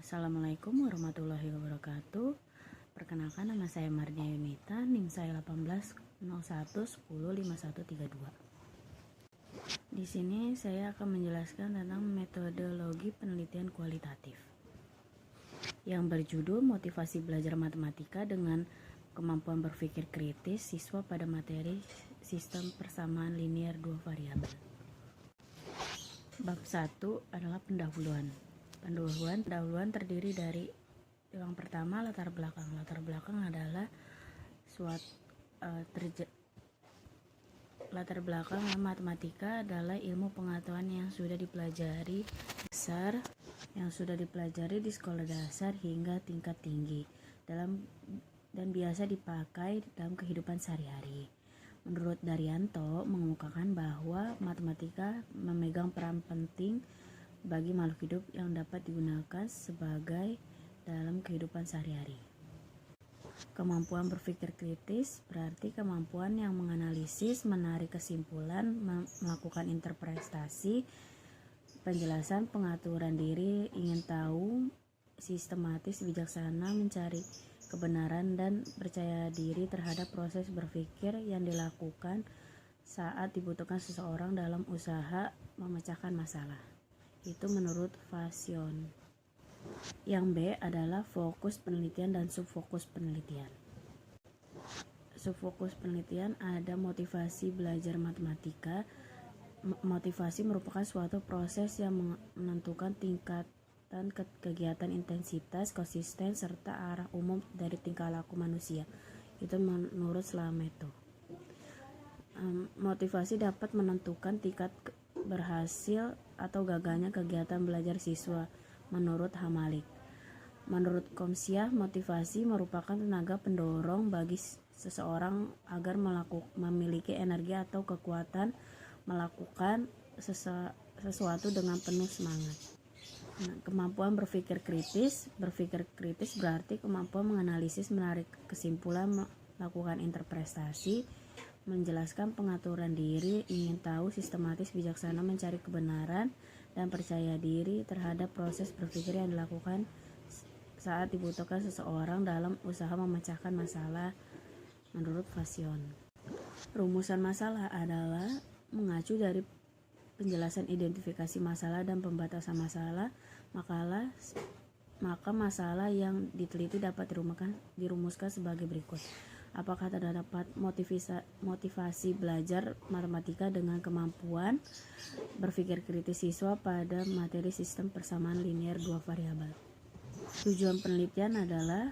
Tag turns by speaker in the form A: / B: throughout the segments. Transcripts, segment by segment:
A: Assalamualaikum warahmatullahi wabarakatuh. Perkenalkan, nama saya Mardia Yunita, NIM saya 1801105132. Di sini saya akan menjelaskan tentang metodologi penelitian kualitatif yang berjudul Motivasi Belajar Matematika dengan Kemampuan Berpikir Kritis Siswa pada Materi Sistem Persamaan Linier Dua Variabel. Bab 1 adalah pendahuluan. Pendahuluan terdiri dari yang pertama latar belakang. Latar belakang adalah latar belakang matematika adalah ilmu pengetahuan yang sudah dipelajari di sekolah dasar hingga tingkat tinggi dan biasa dipakai dalam kehidupan sehari-hari. Menurut Daryanto mengemukakan bahwa matematika memegang peran penting bagi makhluk hidup yang dapat digunakan sebagai dalam kehidupan sehari-hari. Kemampuan berpikir kritis berarti kemampuan yang menganalisis, menarik kesimpulan, melakukan interpretasi, penjelasan, pengaturan diri, ingin tahu, sistematis, bijaksana, mencari kebenaran, dan percaya diri terhadap proses berpikir yang dilakukan saat dibutuhkan seseorang dalam usaha memecahkan masalah. Itu menurut Fasion. Yang B adalah fokus penelitian dan subfokus penelitian. Subfokus penelitian ada motivasi belajar matematika. Motivasi merupakan suatu proses yang menentukan tingkatan kegiatan, intensitas, konsisten, serta arah umum dari tingkah laku manusia. Itu menurut Slameto. Motivasi dapat menentukan tingkat berhasil atau gagalnya kegiatan belajar siswa menurut Hamalik. Menurut Komsyah, motivasi merupakan tenaga pendorong bagi seseorang agar memiliki energi atau kekuatan melakukan sesuatu dengan penuh semangat. Kemampuan berpikir kritis. Berpikir kritis berarti kemampuan menganalisis, menarik kesimpulan, melakukan interpretasi, menjelaskan, pengaturan diri, ingin tahu, sistematis, bijaksana, mencari kebenaran, dan percaya diri terhadap proses berpikir yang dilakukan saat dibutuhkan seseorang dalam usaha memecahkan masalah menurut Fasion. Rumusan masalah adalah mengacu dari penjelasan identifikasi masalah dan pembatasan masalah, maka masalah yang diteliti dapat dirumuskan sebagai berikut. Apakah terdapat motivasi belajar matematika dengan kemampuan berpikir kritis siswa pada materi sistem persamaan linier dua variabel? Tujuan penelitian adalah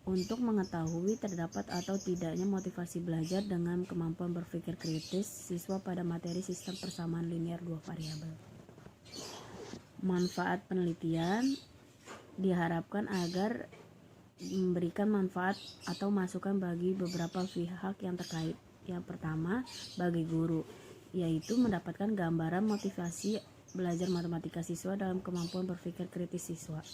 A: untuk mengetahui terdapat atau tidaknya motivasi belajar dengan kemampuan berpikir kritis siswa pada materi sistem persamaan linier dua variabel. Manfaat penelitian diharapkan agar memberikan manfaat atau masukan bagi beberapa pihak yang terkait. Yang pertama, bagi guru, yaitu mendapatkan gambaran motivasi belajar matematika siswa dalam kemampuan berpikir kritis siswa.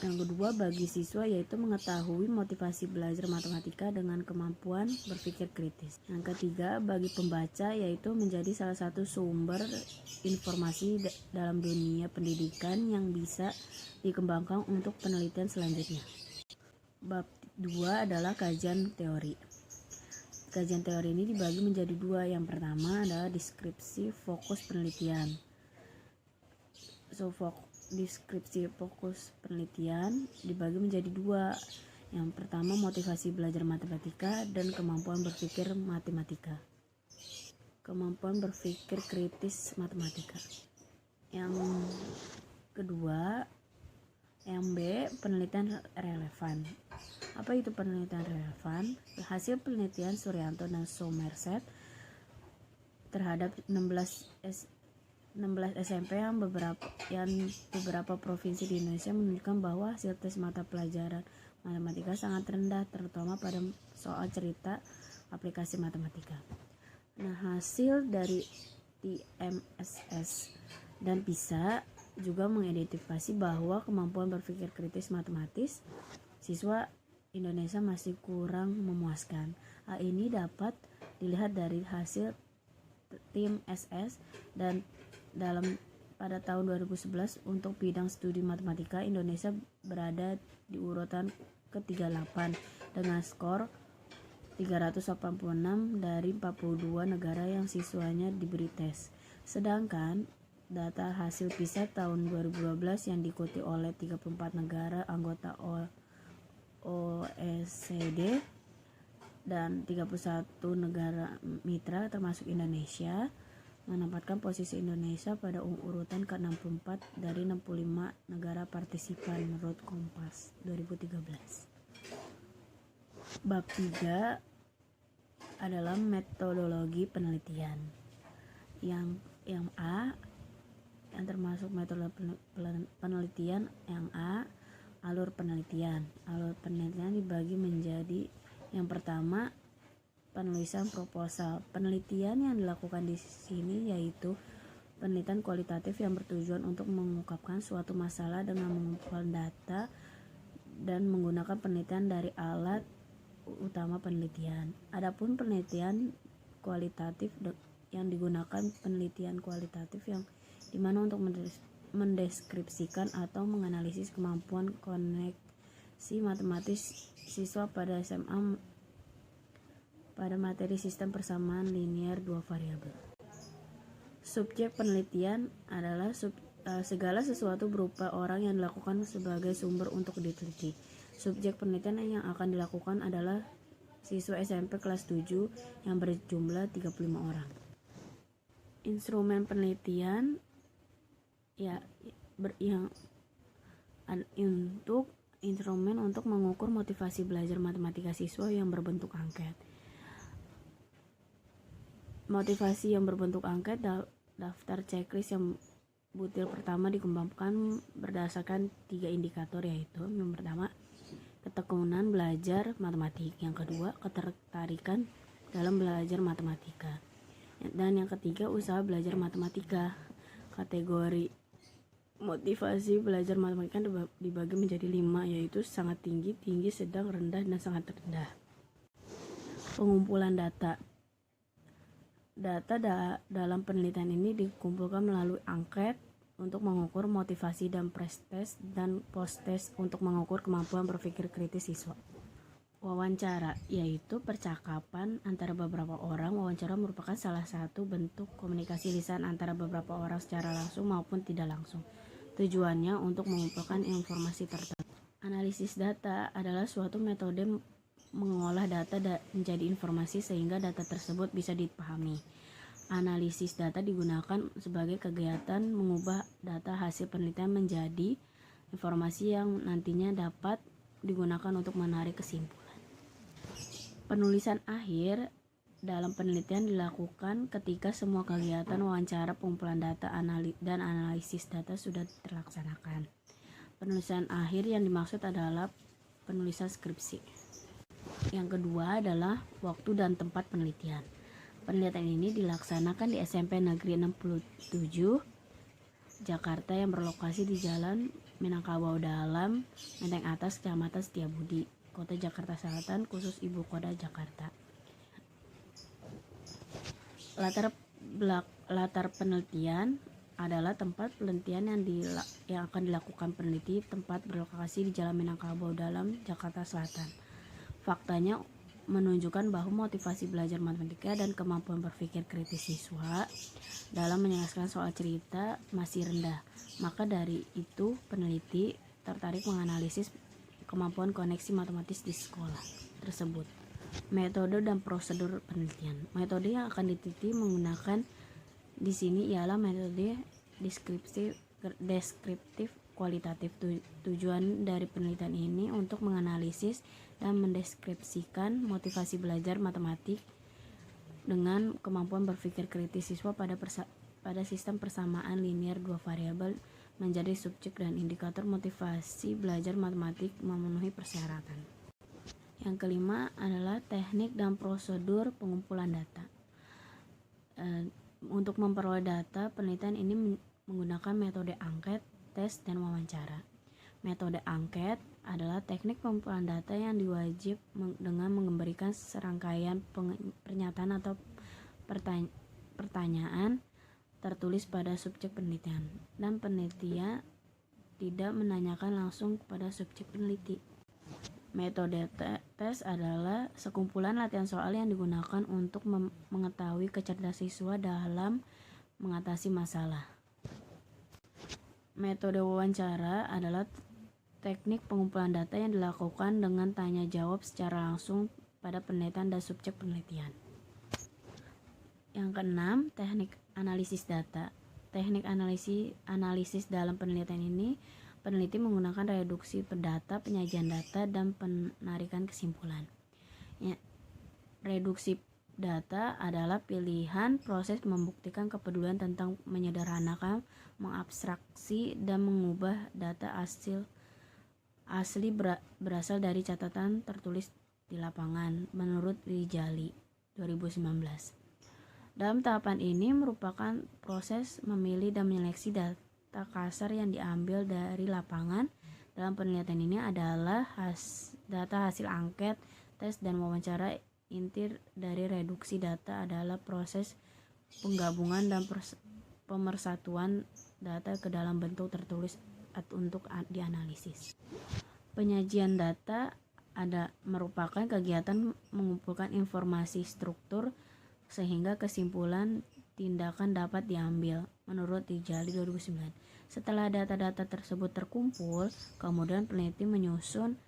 A: Yang kedua, bagi siswa, yaitu mengetahui motivasi belajar matematika dengan kemampuan berpikir kritis. Yang ketiga, bagi pembaca, yaitu menjadi salah satu sumber informasi dalam dunia pendidikan yang bisa dikembangkan untuk penelitian selanjutnya. Bab 2 adalah kajian teori. Kajian teori ini dibagi menjadi dua. Yang pertama adalah deskripsi fokus penelitian. Deskripsi fokus penelitian dibagi menjadi dua. Yang pertama motivasi belajar matematika dan kemampuan berpikir matematika. Kemampuan berpikir kritis matematika. Yang kedua, yang B, penelitian relevan. Apa itu penelitian relevan? Hasil penelitian Suryanto dan Somerset terhadap 16 SMP yang beberapa provinsi di Indonesia menunjukkan bahwa hasil tes mata pelajaran matematika sangat rendah, terutama pada soal cerita aplikasi matematika. Nah, hasil dari TMSS dan PISA juga mengidentifikasi bahwa kemampuan berpikir kritis matematis siswa Indonesia masih kurang memuaskan. Hal ini dapat dilihat dari hasil tim SS dan dalam pada tahun 2011 untuk bidang studi matematika, Indonesia berada di urutan ke-38 dengan skor 386 dari 42 negara yang siswanya diberi tes. Sedangkan data hasil PISA tahun 2012 yang diikuti oleh 34 negara anggota OECD dan 31 negara mitra termasuk Indonesia menempatkan posisi Indonesia pada urutan ke-64 dari 65 negara partisipan menurut Kompas 2013. Bab 3 adalah metodologi penelitian. Yang A yang termasuk metode penelitian yang A, alur penelitian. Alur penelitian dibagi menjadi yang pertama, penulisan proposal. Penelitian yang dilakukan di sini yaitu penelitian kualitatif yang bertujuan untuk mengungkapkan suatu masalah dengan mengumpulkan data dan menggunakan penelitian dari alat utama penelitian. Adapun penelitian kualitatif yang digunakan penelitian kualitatif yang dimana untuk mendeskripsikan atau menganalisis kemampuan koneksi matematis siswa pada SMA pada materi sistem persamaan linear dua variabel. Subjek penelitian adalah segala sesuatu berupa orang yang dilakukan sebagai sumber untuk diteliti. Subjek penelitian yang akan dilakukan adalah siswa SMP kelas 7 yang berjumlah 35 orang. Instrumen penelitian untuk instrumen untuk mengukur motivasi belajar matematika siswa yang berbentuk angket. Motivasi yang berbentuk angket daftar checklist yang butir pertama dikembangkan berdasarkan 3 indikator, yaitu yang pertama ketekunan belajar matematik, yang kedua ketertarikan dalam belajar matematika, dan yang ketiga usaha belajar matematika. Kategori motivasi belajar matematika dibagi menjadi 5, yaitu sangat tinggi, tinggi, sedang, rendah, dan sangat rendah. Pengumpulan data. Data dalam penelitian ini dikumpulkan melalui angket untuk mengukur motivasi dan pre-tes dan post-tes untuk mengukur kemampuan berpikir kritis siswa. Wawancara, yaitu percakapan antara beberapa orang. Wawancara merupakan salah satu bentuk komunikasi lisan antara beberapa orang secara langsung maupun tidak langsung. Tujuannya untuk mengumpulkan informasi tertentu. Analisis data adalah suatu metode mengolah data menjadi informasi sehingga data tersebut bisa dipahami. Analisis data digunakan sebagai kegiatan mengubah data hasil penelitian menjadi informasi yang nantinya dapat digunakan untuk menarik kesimpulan. Penulisan akhir dalam penelitian dilakukan ketika semua kegiatan wawancara, pengumpulan data, dan analisis data sudah terlaksanakan. Penulisan akhir yang dimaksud adalah penulisan skripsi. Yang kedua adalah waktu dan tempat penelitian. Penelitian ini dilaksanakan di SMP Negeri 67 Jakarta yang berlokasi di Jalan Minangkabau Dalam, Menteng Atas, Kecamatan Setiabudi, Kota Jakarta Selatan, khusus Ibu Kota Jakarta. Latar penelitian adalah tempat penelitian yang akan dilakukan peneliti. Tempat berlokasi di Jalan Minangkabau Dalam, Jakarta Selatan. Faktanya menunjukkan bahwa motivasi belajar matematika dan kemampuan berpikir kritis siswa dalam menyelesaikan soal cerita masih rendah. Maka dari itu peneliti tertarik menganalisis kemampuan koneksi matematis di sekolah tersebut. Metode dan prosedur penelitian. Metode yang akan diteliti menggunakan di sini ialah metode deskriptif kualitatif. Tujuan dari penelitian ini untuk menganalisis dan mendeskripsikan motivasi belajar matematik dengan kemampuan berpikir kritis siswa pada sistem persamaan linear dua variabel menjadi subjek dan indikator motivasi belajar matematik memenuhi persyaratan. Yang kelima adalah teknik dan prosedur pengumpulan data. Untuk memperoleh data, penelitian ini menggunakan metode angket, tes, dan wawancara. Metode angket adalah teknik pengumpulan data yang diwajib dengan memberikan serangkaian pernyataan atau pertanyaan tertulis pada subjek penelitian, dan penelitian tidak menanyakan langsung kepada subjek peneliti. Metode tes adalah sekumpulan latihan soal yang digunakan untuk mengetahui kecerdasan siswa dalam mengatasi masalah. Metode wawancara adalah teknik pengumpulan data yang dilakukan dengan tanya jawab secara langsung pada penelitian dan subjek penelitian. Yang keenam, teknik analisis data. Teknik analisis dalam penelitian ini, peneliti menggunakan reduksi data, penyajian data, dan penarikan kesimpulan. Ya, reduksi data adalah pilihan proses membuktikan kepedulian tentang menyederhanakan, mengabstraksi, dan mengubah data asli berasal dari catatan tertulis di lapangan, menurut Wijali 2019. Dalam tahapan ini merupakan proses memilih dan menyeleksi data kasar yang diambil dari lapangan. Dalam penelitian ini adalah data hasil angket, tes, dan wawancara. Inti dari reduksi data adalah proses penggabungan dan pemersatuan data ke dalam bentuk tertulis untuk dianalisis. Penyajian data merupakan kegiatan mengumpulkan informasi struktur sehingga kesimpulan tindakan dapat diambil, menurut Wijali 2009. Setelah data-data tersebut terkumpul, kemudian peneliti menyusun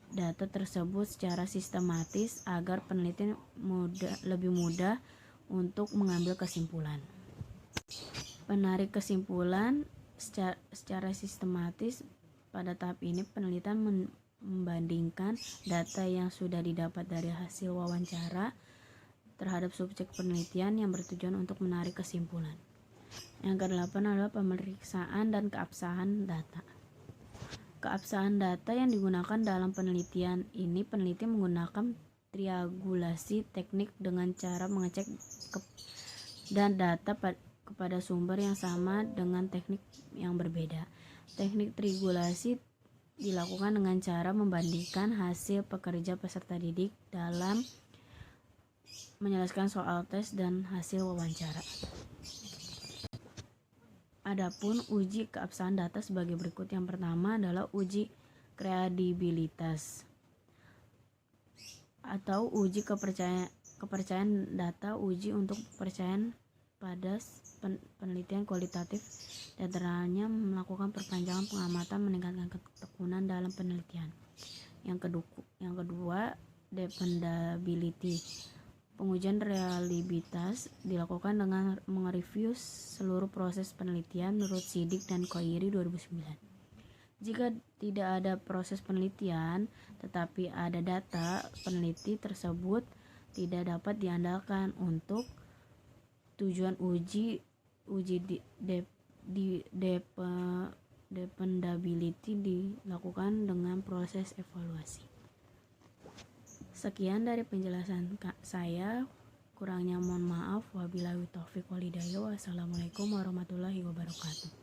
A: data tersebut secara sistematis agar peneliti lebih mudah untuk mengambil kesimpulan. Penarik kesimpulan secara sistematis. Pada tahap ini penelitian membandingkan data yang sudah didapat dari hasil wawancara terhadap subjek penelitian yang bertujuan untuk menarik kesimpulan. Yang kedelapan adalah pemeriksaan dan keabsahan data. Keabsahan data yang digunakan dalam penelitian ini, peneliti menggunakan triangulasi teknik dengan cara mengecek dan data kepada sumber yang sama dengan teknik yang berbeda. Teknik triangulasi dilakukan dengan cara membandingkan hasil pekerja peserta didik dalam menyelesaikan soal tes dan hasil wawancara. Adapun uji keabsahan data sebagai berikut. Yang pertama adalah uji kredibilitas atau uji kepercayaan data. Uji untuk kepercayaan pada penelitian kualitatif diantaranya melakukan perpanjangan pengamatan, meningkatkan ketekunan dalam penelitian. Yang kedua dependability. Pengujian reliabilitas dilakukan dengan mereview seluruh proses penelitian menurut Siddiq dan Koiri 2009. Jika tidak ada proses penelitian tetapi ada data, peneliti tersebut tidak dapat diandalkan untuk tujuan uji dependability dilakukan dengan proses evaluasi. Sekian dari penjelasan saya, kurangnya mohon maaf. Wabillahi taufiq wal hidayah. Wassalamualaikum warahmatullahi wabarakatuh.